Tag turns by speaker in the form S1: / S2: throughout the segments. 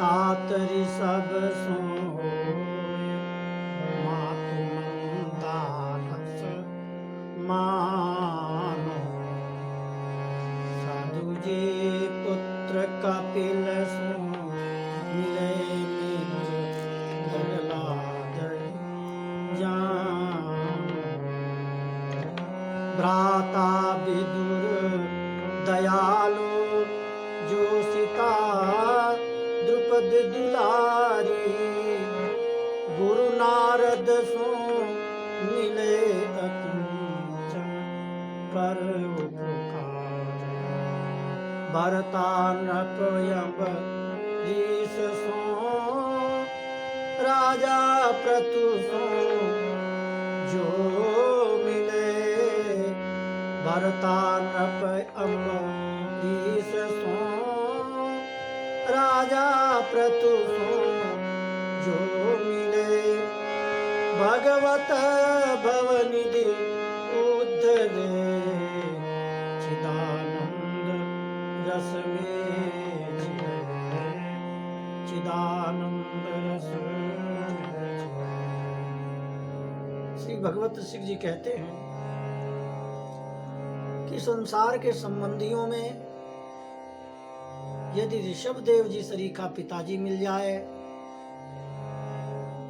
S1: तात ऋषभ सोए मातु मंदालस मानो साधु जी पुत्र कपिल सो मिले मित्र प्रहलाद जानो भ्राता विदुर दयालु जो सीता द्रुपद दुलारी गुरु नारद सो मिले अकिंचन पर उपकार भरता नृप रीस सो राजा प्रतु सो जो मिले भरता नृप अम्बरीश सो राजा प्रतु सो जो मिले भगवत भवनिधि उद्धरे चिदानंद रस में चिदानंद रस श्री भगवत सिंह जी कहते हैं कि संसार के संबंधियों में यदि ऋषभ देव जी सरीखा पिताजी मिल जाए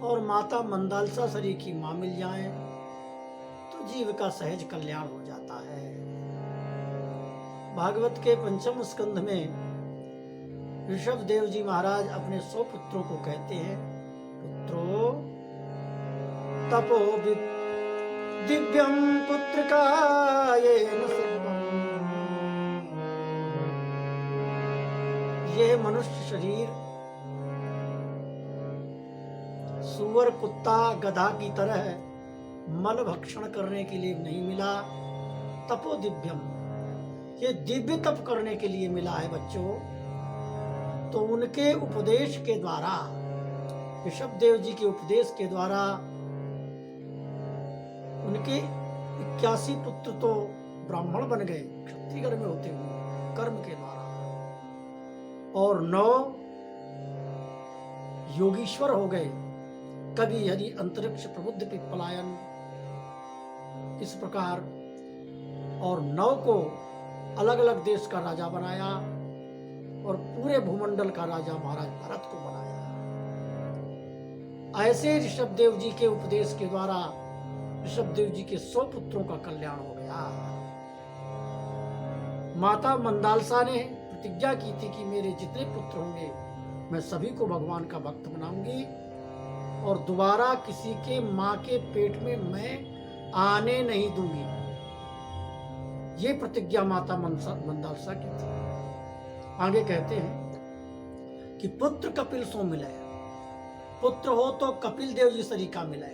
S1: और माता मंदालसा सरीखी मां मिल जाए तो जीव का सहज कल्याण हो जाता है। भागवत के पंचम स्कंध में ऋषभ देव जी महाराज अपने 100 पुत्रों को कहते हैं, पुत्रो तपो दिव्यम पुत्र का ये मनुष्य शरीर सुअर कुत्ता गधा की तरह मल भक्षण करने के लिए नहीं मिला। तपो दिव्यम, ये दिव्य तप करने के लिए मिला है बच्चों। तो उनके उपदेश के द्वारा, ऋषभ देव जी के उपदेश के द्वारा उनके 81 पुत्र तो ब्राह्मण बन गए क्षत्रिय घर में होते हुए कर्म के द्वारा, और 9 योगीश्वर हो गए, कभी हरि अंतरिक्ष प्रबुद्ध पिप्पलायन इस प्रकार, और 9 को अलग अलग देश का राजा बनाया और पूरे भूमंडल का राजा महाराज भरत को बनाया। ऐसे ऋषभ देव जी के उपदेश के द्वारा ऋषभ देव जी के 100 पुत्रों का कल्याण हो गया। माता मंदालसा ने प्रतिज्ञा की थी कि मेरे जितने पुत्र होंगे मैं सभी को भगवान का भक्त बनाऊंगी और दोबारा किसी के मां के पेट में मैं आने नहीं दूंगी। ये प्रतिज्ञा माता मंदालसा की थी। आगे कहते हैं कि पुत्र कपिल सो मिले, पुत्र हो तो कपिल देव जी सरीखा मिले,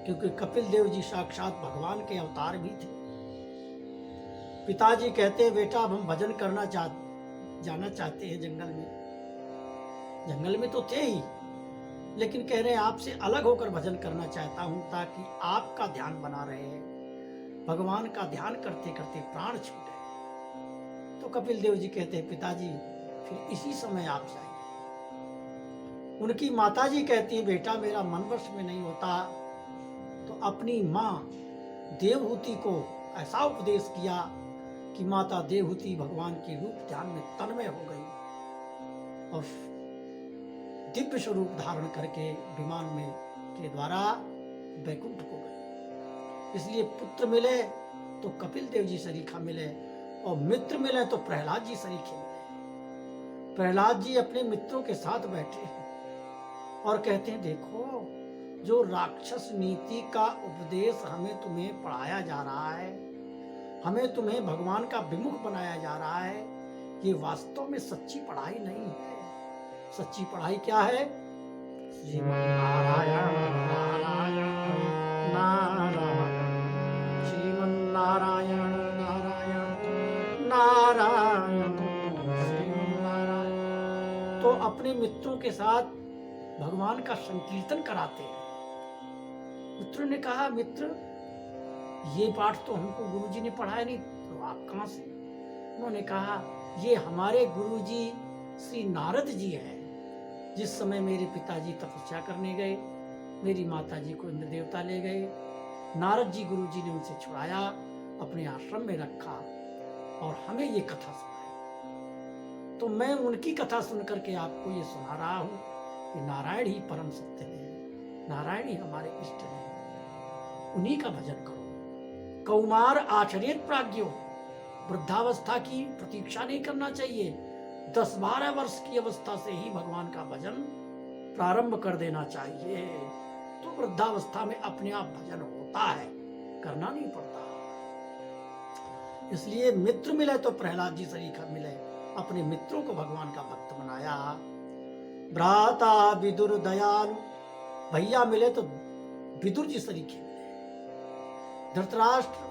S1: क्योंकि कपिल देव जी साक्षात भगवान के अवतार भी थे। पिताजी कहते हैं, बेटा अब हम भजन करना जाना चाहते हैं जंगल में। जंगल में तो थे ही, लेकिन कह रहे हैं आपसे अलग होकर भजन करना चाहता हूं ताकि आपका ध्यान बना रहे। भगवान का ध्यान करते करते प्राण छूटे। तो कपिल देव जी कहते हैं, पिताजी फिर इसी समय आप जाइए। उनकी माताजी कहती है, बेटा मेरा मन वश में नहीं होता। तो अपनी मां देवहूति को ऐसा उपदेश किया कि माता देवहूति भगवान के रूप ध्यान में तन्मय हो गई और दिव्य स्वरूप धारण करके विमान में के द्वारा वैकुंठ को गई। इसलिए पुत्र मिले तो कपिल देव जी सरीखा मिले और मित्र मिले तो प्रहलाद जी सरीखे मिले। प्रहलाद जी अपने मित्रों के साथ बैठे हैं और कहते हैं, देखो जो राक्षस नीति का उपदेश हमें तुम्हें पढ़ाया जा रहा है, हमें तुम्हें भगवान का विमुख बनाया जा रहा है, ये वास्तव में सच्ची पढ़ाई नहीं है। सच्ची पढ़ाई क्या है? श्रीमन्नारायण नारायण नारायण, श्रीमन्नारायण नारायण नारायण श्रीमन्नारायण। तो अपने मित्रों के साथ भगवान का संकीर्तन कराते हैं। मित्रों ने कहा, मित्र ये पाठ तो हमको गुरुजी ने पढ़ाया नहीं, तो आप कहां से? उन्होंने कहा, ये हमारे गुरुजी श्री नारद जी हैं। जिस समय मेरे पिताजी तपस्या करने गए, मेरी माताजी को इंद्र देवता ले गए, नारद जी गुरु जी ने उनसे छुड़ाया, अपने आश्रम में रखा और हमें ये कथा सुनाई। तो मैं उनकी कथा सुनकर के आपको ये सुना रहा हूं कि नारायण ही परम सत्य है, नारायण ही हमारे इष्ट हैं, उन्हीं का भजन करो। कौमार आचरित प्राज्ञो, वृद्धावस्था की प्रतीक्षा नहीं करना चाहिए। 10-12 वर्ष की अवस्था से ही भगवान का भजन प्रारंभ कर देना चाहिए, तो वृद्धावस्था में अपने आप भजन होता है, करना नहीं पड़ता। इसलिए मित्र मिले तो प्रहलाद जी सरीखा मिले, अपने मित्रों को भगवान का भक्त बनाया। भ्राता विदुर दयालु, भैया मिले तो विदुर जी सरीखे मिले। धृतराष्ट्र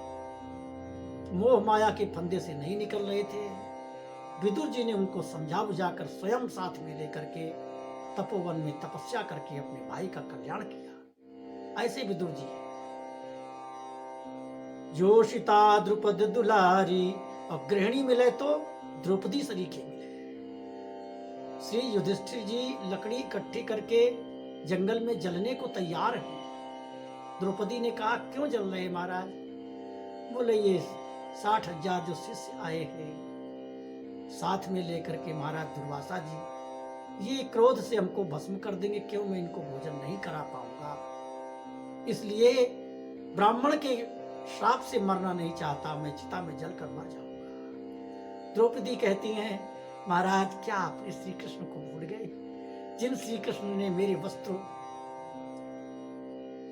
S1: मोह माया के फंदे से नहीं निकल रहे थे, विदुर जी ने उनको समझा बुझाकर स्वयं साथ में लेकर के तपोवन में तपस्या करके अपने भाई का कल्याण किया। ऐसे विदुर जी। जोशिता द्रुपद दुलारी, और गृहिणी मिले तो द्रौपदी सरीखे मिले। श्री युधिष्ठिर जी लकड़ी इकट्ठी करके जंगल में जलने को तैयार है। द्रौपदी ने कहा, क्यों जल रहे महाराज? बोले, ये 60,000 जो शिष्य आए हैं साथ में लेकर के महाराज दुर्वासा जी, ये क्रोध से हमको भस्म कर देंगे, क्यों मैं इनको भोजन नहीं करा पाऊंगा, इसलिए ब्राह्मण के श्राप से मरना नहीं चाहता, मैं चिता में जलकर मर जाऊंगा। द्रौपदी कहती हैं, महाराज क्या आपने श्री कृष्ण को भूल गए, जिन श्री कृष्ण ने मेरे वस्त्रों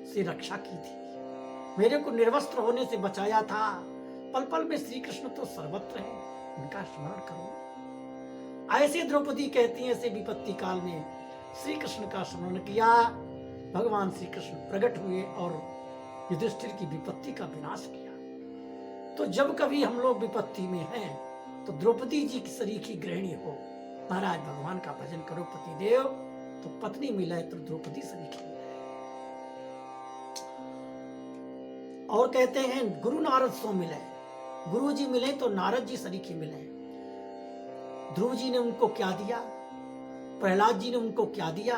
S1: से रक्षा की थी, मेरे को निर्वस्त्र होने से बचाया था। पल पल में श्री कृष्ण तो सर्वत्र है, उनका स्मरण करो। ऐसे द्रौपदी कहती है, ऐसे विपत्ति काल में श्री कृष्ण का स्मरण किया, भगवान श्री कृष्ण प्रकट हुए और युधिष्ठिर की विपत्ति का विनाश किया। तो जब कभी हम लोग विपत्ति में हैं, तो द्रौपदी जी की सरीखी गृहिणी हो, महाराज भगवान का भजन करो। पतिदेव तो पत्नी मिले तो द्रौपदी सरीखी मिले। और कहते हैं, गुरु नारद सो मिले, गुरु जी मिले तो नारद जी सरीखे मिले। ध्रुव जी ने उनको क्या दिया, प्रहलाद जी ने उनको क्या दिया,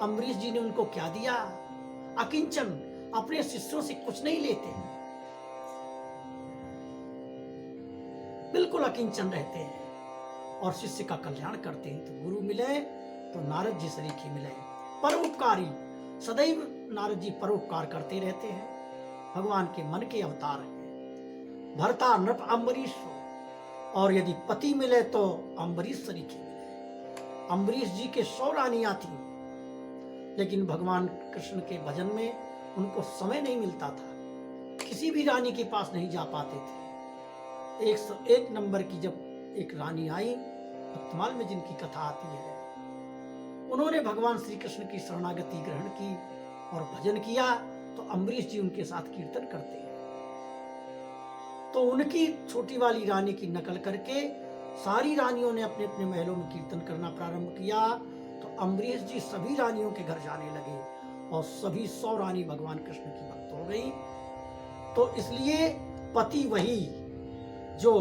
S1: अम्बरीश जी ने उनको क्या दिया? अकिंचन, अपने शिष्यों से कुछ नहीं लेते, बिल्कुल अकिंचन रहते हैं और शिष्य का कल्याण करते हैं। तो गुरु मिले तो नारद जी सरीखे मिले। परोपकारी, सदैव नारद जी परोपकार करते रहते हैं, भगवान के मन के अवतार हैं। भरता नृप अम्बरीश, और यदि पति मिले तो अम्बरीश सरीखे मिले। अम्बरीश जी के 100 रानियां थी, लेकिन भगवान कृष्ण के भजन में उनको समय नहीं मिलता था, किसी भी रानी के पास नहीं जा पाते थे। 101 नंबर की जब एक रानी आई, वर्तमान में जिनकी कथा आती है, उन्होंने भगवान श्री कृष्ण की शरणागति ग्रहण की और भजन किया, तो अम्बरीश जी उनके साथ कीर्तन करते हैं। तो उनकी छोटी वाली रानी की नकल करके सारी रानियों ने अपने अपने महलों में कीर्तन करना प्रारंभ किया। तो अम्बरीश जी सभी रानियों के घर जाने लगे और सभी 100 रानी भगवान कृष्ण की भक्त हो गई। तो इसलिए पति वही जो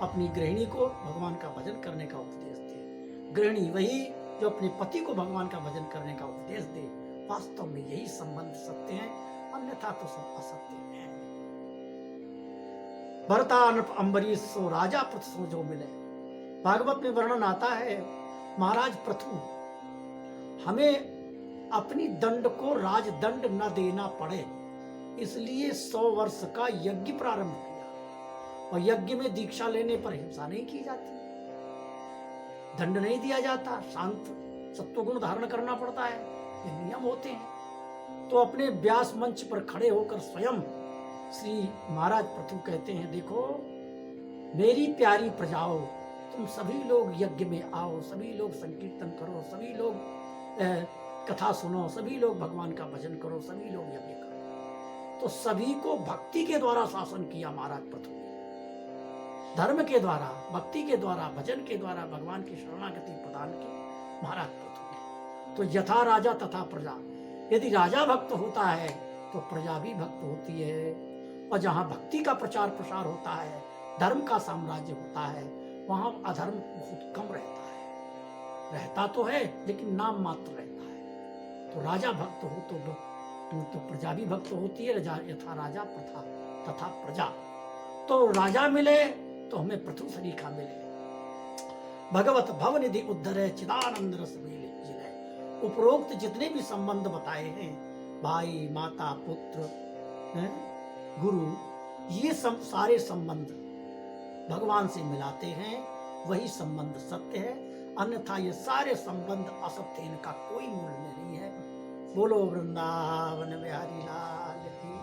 S1: अपनी गृहिणी को भगवान का भजन करने का उपदेश दे, गृहिणी वही जो अपने पति को भगवान का भजन करने का उपदेश दे। वास्तव में यही संबंध सत्य है, अन्यथा तो सब असत्य है। भरता नृप अम्बरीश सो राजा पृथु सो जो मिले। भागवत में वर्णन आता है, महाराज पृथु, हमें अपनी दंड को राजदंड न देना पड़े, इसलिए 100 वर्ष का यज्ञ प्रारंभ किया। और यज्ञ में दीक्षा लेने पर हिंसा नहीं की जाती, दंड नहीं दिया जाता, शांत सत्वगुण धारण करना पड़ता है, ये नियम होते हैं। तो अपने व्यास मंच पर खड़े होकर स्वयं श्री महाराज पृथु कहते हैं, देखो मेरी प्यारी प्रजाओं, तुम सभी लोग यज्ञ में आओ, सभी लोग संकीर्तन करो, सभी लोग कथा सुनो, सभी लोग भगवान का भजन करो, सभी लोग यज्ञ करो। तो सभी को भक्ति के द्वारा शासन किया महाराज पृथु ने, धर्म के द्वारा, भक्ति के द्वारा, भजन के द्वारा भगवान की शरणागति प्रदान की महाराज पृथु ने। तो यथा राजा तथा प्रजा, यदि राजा भक्त होता है तो प्रजा भी भक्त होती है, और जहां भक्ति का प्रचार प्रसार होता है, धर्म का साम्राज्य होता है, वहां अधर्म बहुत कम रहता है। रहता तो है लेकिन नाम मात्र रहता है। तो राजा भक्त हो तो प्रजा भी भक्त होती है। यथा राजा प्रथा तथा प्रजा। तो राजा मिले तो हमें पृथु सरीखा मिले। भगवत भवनिधि उद्धर चिदानंद रस जिले। उपरोक्त जितने भी संबंध बताए हैं, भाई माता पुत्र गुरु, ये सब सारे संबंध भगवान से मिलाते हैं, वही संबंध सत्य है। अन्यथा ये सारे संबंध असत्य, इनका कोई मूल्य नहीं है। बोलो वृंदावन बिहारी लाल की।